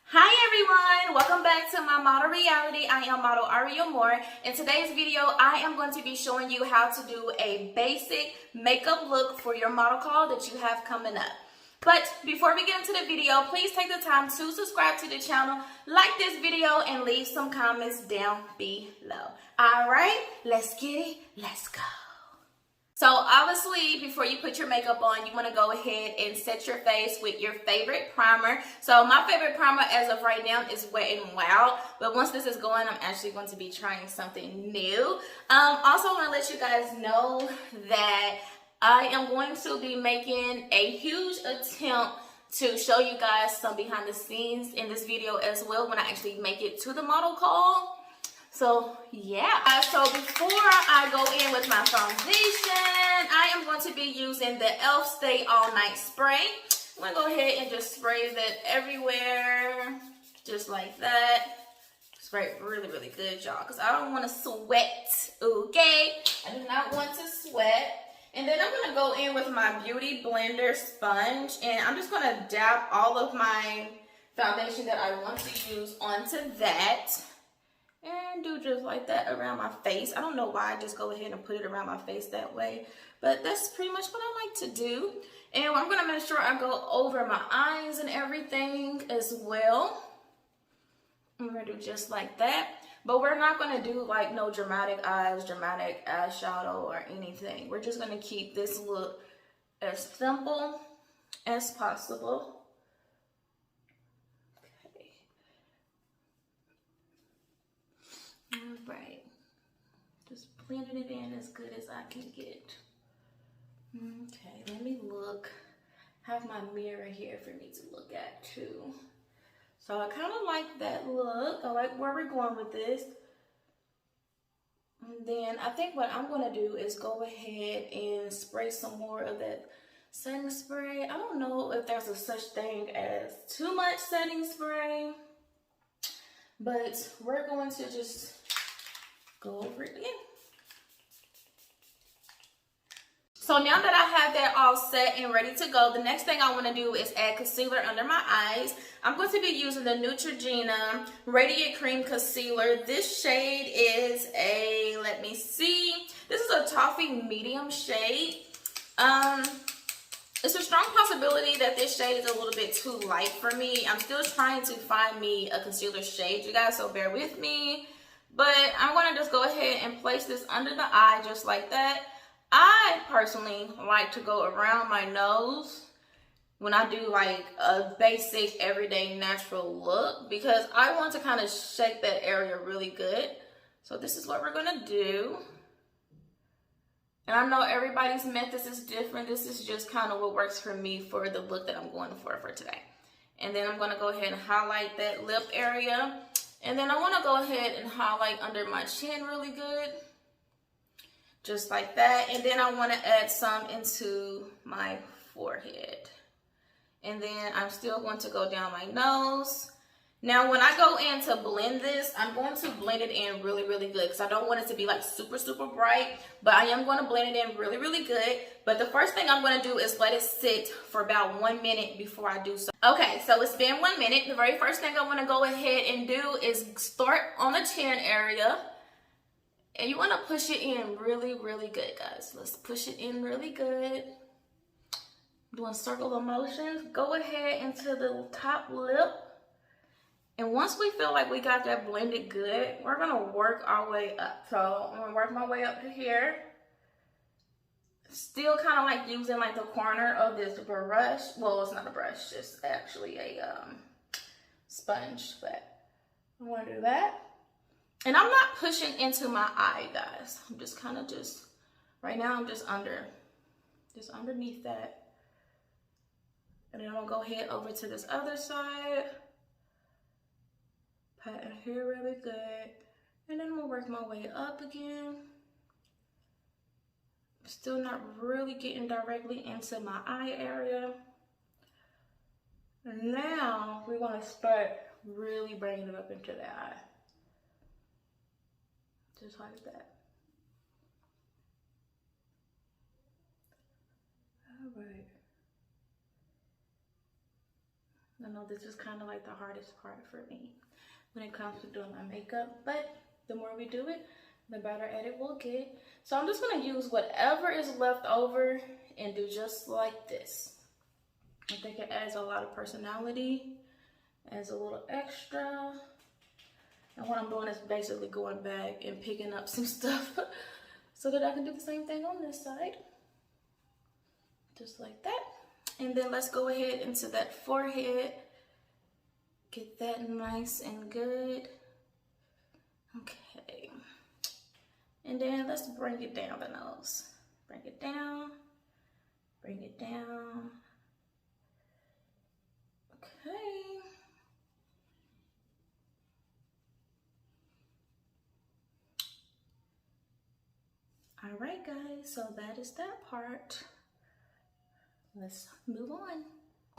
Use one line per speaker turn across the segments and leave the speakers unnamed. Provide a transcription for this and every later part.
Hi everyone, welcome back to my model reality. I am model Aria Moore. In today's video, I am going to be showing you how to do a basic makeup look for your model call that you have coming up. But before we get into the video, please take the time to subscribe to the channel, like this video, and leave some comments down below. All right, let's get it, let's go. So obviously, before you put your makeup on, you want to go ahead and set your face with your favorite primer. So my favorite primer as of right now is Wet n Wild. But once this is going, I'm actually going to be trying something new. Also, I want to let you guys know that I am going to be making a huge attempt to show you guys some behind the scenes in this video as well when I actually make it to the model call. So yeah, so before I go in with my foundation, I am going to be using the e.l.f. Stay All Night Spray. I'm going to go ahead and just spray that everywhere, just like that. Spray it really, really good, y'all, because I don't want to sweat, okay? I do not want to sweat. And then I'm going to go in with my Beauty Blender sponge, and I'm just going to dab all of my foundation that I want to use onto that. And do just like that around my face. I don't know why I just go ahead and put it around my face that way, but that's pretty much what I like to do. And I'm going to make sure I go over my eyes and everything as well. I'm going to do just like that. But we're not going to do like no dramatic eyes, dramatic eyeshadow or anything. We're just going to keep this look as simple as possible. Alright, just blending it in as good as I can get. Okay, let me look. Have my mirror here for me to look at too. So I kind of like that look. I like where we're going with this. And then I think what I'm going to do is go ahead and spray some more of that setting spray. I don't know if there's a such thing as too much setting spray, but we're going to just go over it again. So now that I have that all set and ready to go, the next thing I want to do is add concealer under my eyes. I'm going to be using the Neutrogena Radiant Cream Concealer. This shade is a, let me see, this is a toffee medium shade. It's a strong possibility that this shade is a little bit too light for me. I'm still trying to find me a concealer shade, you guys, so bear with me. But I'm going to just go ahead and place this under the eye just like that. I personally like to go around my nose when I do like a basic everyday natural look because I want to kind of shake that area really good. So this is what we're going to do. And I know everybody's method is different. This is just kind of what works for me for the look that I'm going for today. And then I'm going to go ahead and highlight that lip area. And then I want to go ahead and highlight under my chin really good. Just like that. And then I want to add some into my forehead. And then I'm still going to go down my nose. Now when I go in to blend this, I'm going to blend it in really, really good because I don't want it to be like super, super bright. But I am going to blend it in really, really good. But the first thing I'm going to do is let it sit for about 1 minute before I do so. Okay, so it's been 1 minute. The very first thing I want to go ahead and do is start on the chin area. And you want to push it in really, really good, guys. Let's push it in really good. Doing circular motions. Go ahead into the top lip. And once we feel like we got that blended good, we're going to work our way up. So I'm going to work my way up to here. Still kind of like using like the corner of this brush. Well, it's not a brush, it's actually a sponge. But I'm going to do that. And I'm not pushing into my eye, guys. I'm just kind of right now I'm just underneath that. And then I'm going to go head over to this other side. Pat in here really good. And then I'm going to work my way up again. Still not really getting directly into my eye area. And now we're going to start really bringing it up into the eye. Just like that. All right. I know this is kind of like the hardest part for me when it comes to doing my makeup, but the more we do it, the better at it we'll get. So I'm just gonna use whatever is left over and do just like this. I think it adds a lot of personality, adds a little extra. And what I'm doing is basically going back and picking up some stuff so that I can do the same thing on this side. Just like that. And then let's go ahead into that forehead. Get that nice and good. Okay. And then let's bring it down the nose. Bring it down. Bring it down. Okay. All right, guys, so that is that part. Let's move on.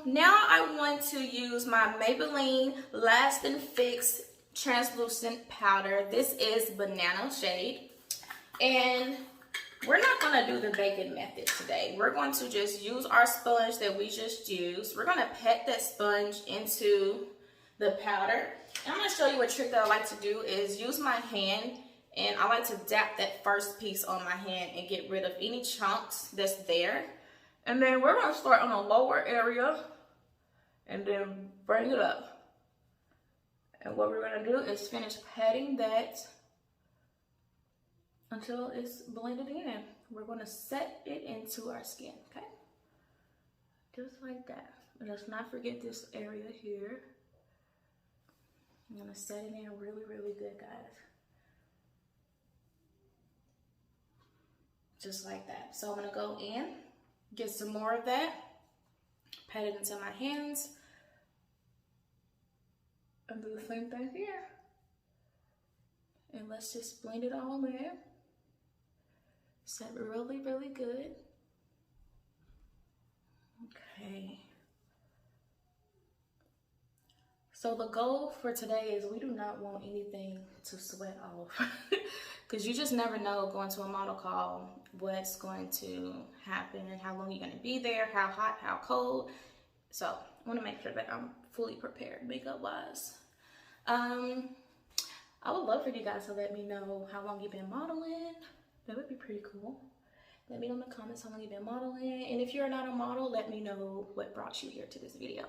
Now I want to use my Maybelline Last and Fix translucent powder. This is banana shade, and we're not going to do the baking method today. We're going to just use our sponge that we just used. We're going to pat that sponge into the powder. And I'm going to show you a trick that I like to do is use my hand, and I like to dap that first piece on my hand and get rid of any chunks that's there. And then we're going to start on the lower area and then bring it up. And what we're going to do is finish patting that until it's blended in. We're going to set it into our skin, okay? Just like that. And let's not forget this area here. I'm going to set it in really, really good, guys. Just like that. So I'm going to go in, get some more of that, pat it into my hands, and do the same thing here. And let's just blend it all in. Set really, really good. Okay. So the goal for today is we do not want anything to sweat off. Because you just never know going to a model call what's going to happen and how long you're going to be there, how hot, how cold. So I want to make sure that I'm fully prepared makeup wise. I would love for you guys to let me know how long you've been modeling. That would be pretty cool. Let me know in the comments how long you've been modeling. And if you're not a model, let me know what brought you here to this video.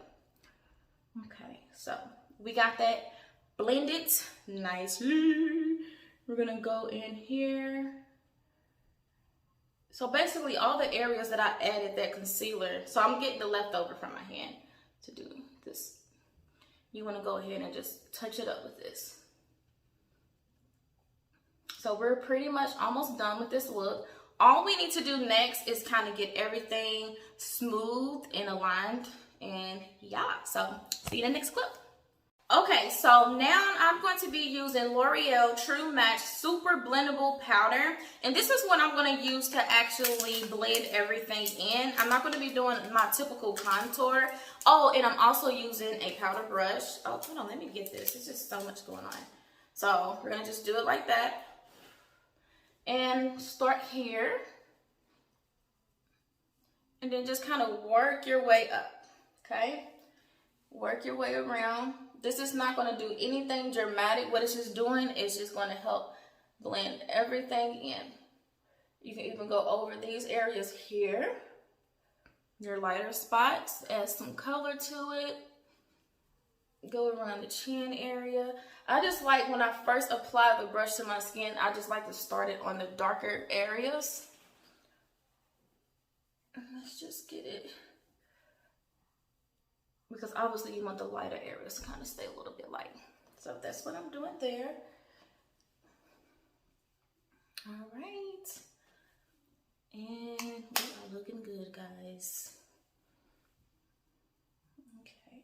Okay, so we got that blended nicely. We're gonna go in here. So basically all the areas that I added that concealer, so I'm getting the leftover from my hand to do this. You wanna go ahead and just touch it up with this. So we're pretty much almost done with this look. All we need to do next is kind of get everything smooth and aligned. And yeah, so see you in the next clip. Okay, so now I'm going to be using L'Oreal True Match Super Blendable Powder. And this is what I'm going to use to actually blend everything in. I'm not going to be doing my typical contour. Oh, and I'm also using a powder brush. Oh, hold on, let me get this. There's just so much going on. So we're going to just do it like that. And start here. And then just kind of work your way up. Okay? Work your way around. This is not going to do anything dramatic. What it's just doing is just going to help blend everything in. You can even go over these areas here. Your lighter spots. Add some color to it. Go around the chin area. I just like when I first apply the brush to my skin, I just like to start it on the darker areas. Let's just get it. Because obviously you want the lighter areas to kind of stay a little bit light. So that's what I'm doing there. All right. And we are looking good, guys. Okay.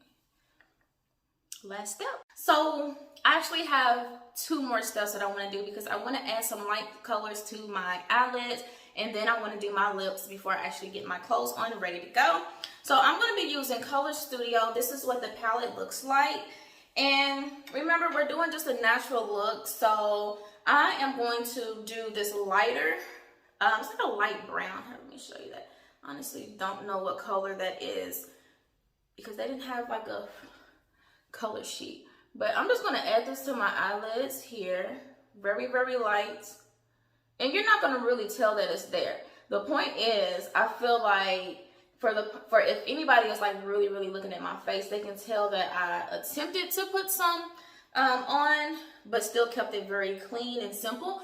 Last step. So I actually have two more steps that I want to do because I want to add some light colors to my eyelids. And then I want to do my lips before I actually get my clothes on and ready to go. So I'm going to be using Color Studio. This is what the palette looks like. And remember, we're doing just a natural look. So I am going to do this lighter. It's like a light brown. Let me show you that. Honestly, don't know what color that is because they didn't have like a color sheet. But I'm just going to add this to my eyelids here. Very, very light. And you're not going to really tell that it's there. The point is, I feel like for if anybody is like really, really looking at my face, they can tell that I attempted to put some on, but still kept it very clean and simple.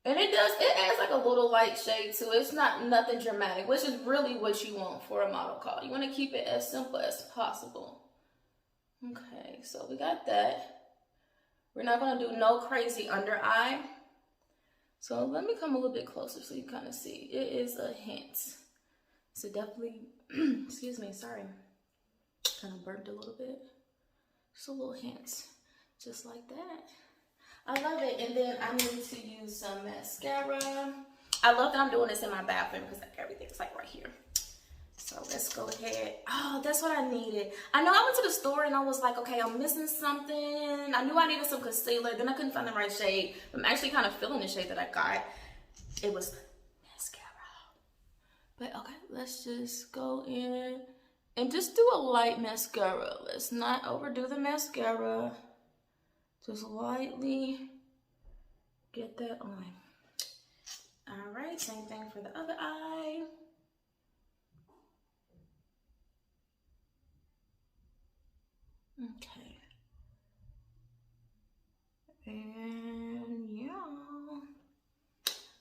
And it adds like a little light shade to it. It's not nothing dramatic, which is really what you want for a model call. You want to keep it as simple as possible. Okay, so we got that. We're not going to do no crazy under eye. So let me come a little bit closer so you kind of see. It is a hint. So definitely, excuse me, sorry. Kind of burnt a little bit. Just a little hint, just like that. I love it. And then I need to use some mascara. I love that I'm doing this in my bathroom because like everything's like right here. So let's go ahead. Oh, that's what I needed. I know I went to the store and I was like, okay, I'm missing something. I knew I needed some concealer. Then I couldn't find the right shade. I'm actually kind of feeling the shade that I got. It was mascara. But okay, let's just go in and just do a light mascara. Let's not overdo the mascara. Just lightly get that on. All right, same thing for the other eye. Okay. And yeah.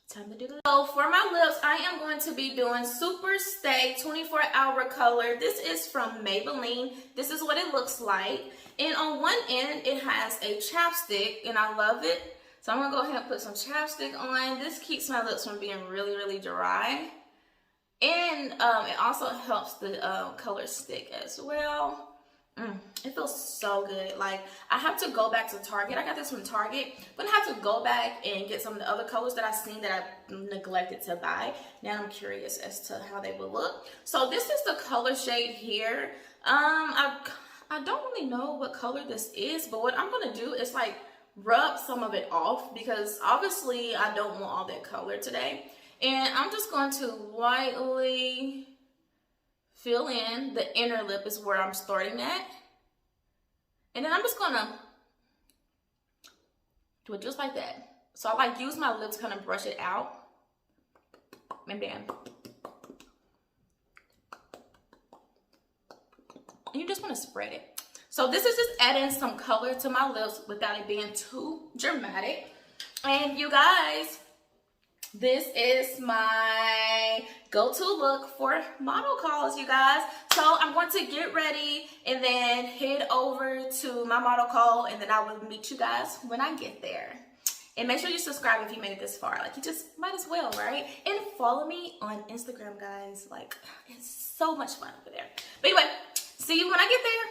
Time to do this. So for my lips, I am going to be doing Super Stay 24-Hour Color. This is from Maybelline. This is what it looks like. And on one end, it has a chapstick, and I love it. So I'm going to go ahead and put some chapstick on. This keeps my lips from being really, really dry. And it also helps the color stick as well. It feels so good. Like, I have to go back to Target. I got this from Target, but I have to go back and get some of the other colors that I've seen that I neglected to buy. Now I'm curious as to how they would look. So this is the color shade here. I don't really know what color this is, but what I'm going to do is like rub some of it off because obviously I don't want all that color today. And I'm just going to lightly fill in the inner lip is where I'm starting at. And then I'm just gonna do it just like that. So I like use my lips to kind of brush it out. And then you just want to spread it. So this is just adding some color to my lips without it being too dramatic. And you guys, this is my go-to look for model calls, you guys. So I'm going to get ready and then head over to my model call, and then I will meet you guys when I get there. And make sure you subscribe if you made it this far. Like, you just might as well, right? And follow me on Instagram, guys. Like, it's so much fun over there. But anyway, see you when I get there.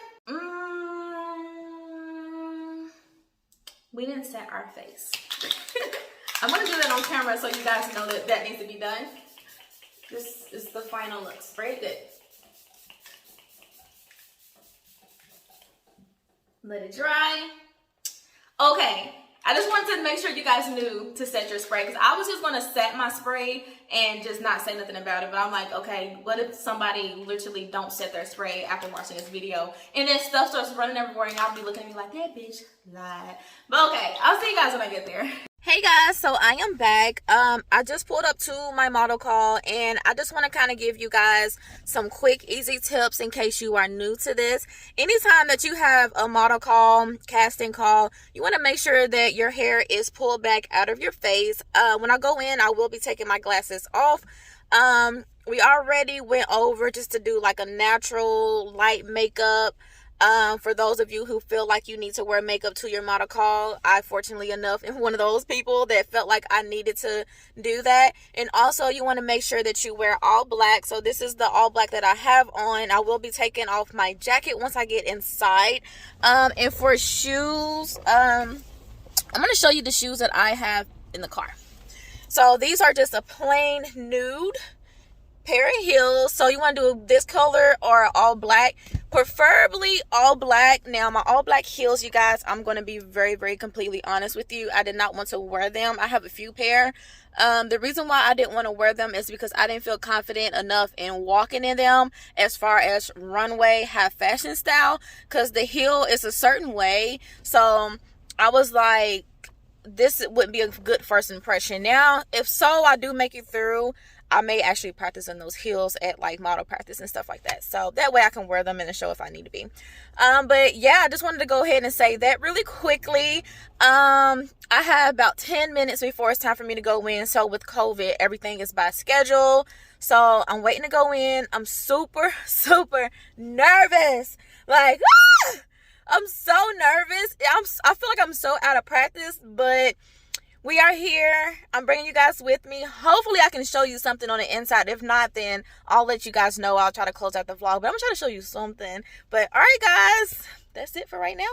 We didn't set our face. I'm going to do that on camera so you guys know that that needs to be done. This is the final look. Spray it good. Let it dry. Okay. I just wanted to make sure you guys knew to set your spray, because I was just going to set my spray and just not say nothing about it. But I'm like, okay, what if somebody literally don't set their spray after watching this video, and then stuff starts running everywhere and y'all be looking at me like, that bitch lied. But okay, I'll see you guys when I get there. Hey guys, so I am back. I just pulled up to my model call, and I just want to kind of give you guys some quick, easy tips in case you are new to this. Anytime that you have a model call, casting call, you want to make sure that your hair is pulled back out of your face. When I go in, I will be taking my glasses off. We already went over just to do like a natural light makeup. For those of you who feel like you need to wear makeup to your model call, I fortunately enough am one of those people that felt like I needed to do that. And also you want to make sure that you wear all black. So this is the all black that I have on. I will be taking off my jacket once I get inside. And for shoes, I'm going to show you the shoes that I have in the car. So these are just a plain nude pair of heels. So you want to do this color or all black, preferably all black. Now my all black heels, you guys, I'm going to be very completely honest with you, I did not want to wear them. I have a few pair. The reason why I didn't want to wear them is because I didn't feel confident enough in walking in them as far as runway high fashion style, because the heel is a certain way. So I was like, this wouldn't be a good first impression. Now, if so, I do make it through, I may actually practice in those heels at like model practice and stuff like that. So that way I can wear them in the show if I need to be. But yeah, I just wanted to go ahead and say that really quickly. I have about 10 minutes before it's time for me to go in. So with COVID, everything is by schedule. So I'm waiting to go in. I'm super nervous. Like, I'm so nervous. I feel like I'm so out of practice, but we are here. I'm bringing you guys with me. Hopefully I can show you something on the inside. If not, then I'll let you guys know. I'll try to close out the vlog, but I'm trying to show you something. But all right, guys, that's it for right now.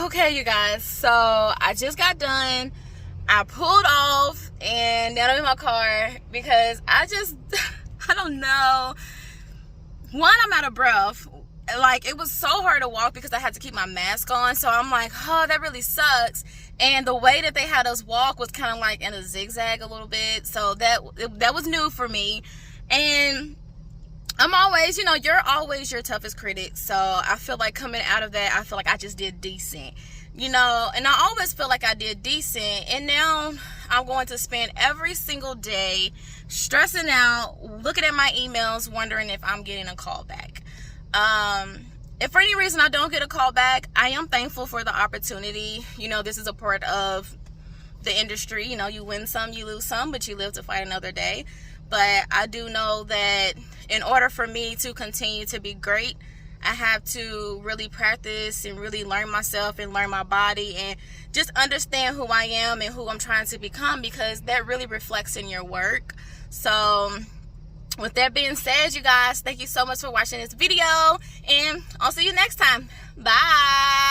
Okay, you guys, so I just got done. I pulled off and now I'm in my car because I don't know. One, I'm out of breath. Like, it was so hard to walk because I had to keep my mask on. So I'm like, oh, that really sucks. And the way that they had us walk was kind of like in a zigzag a little bit. So that was new for me. And I'm always, you're always your toughest critic. So I feel like coming out of that, I feel like I just did decent, and I always feel like I did decent. And now I'm going to spend every single day stressing out, looking at my emails, wondering if I'm getting a call back. If for any reason I don't get a call back, I am thankful for the opportunity. This is a part of the industry. You win some, you lose some, but you live to fight another day. But I do know that in order for me to continue to be great, I have to really practice and really learn myself and learn my body and just understand who I am and who I'm trying to become, because that really reflects in your work. So with that being said, you guys, thank you so much for watching this video, and I'll see you next time. Bye.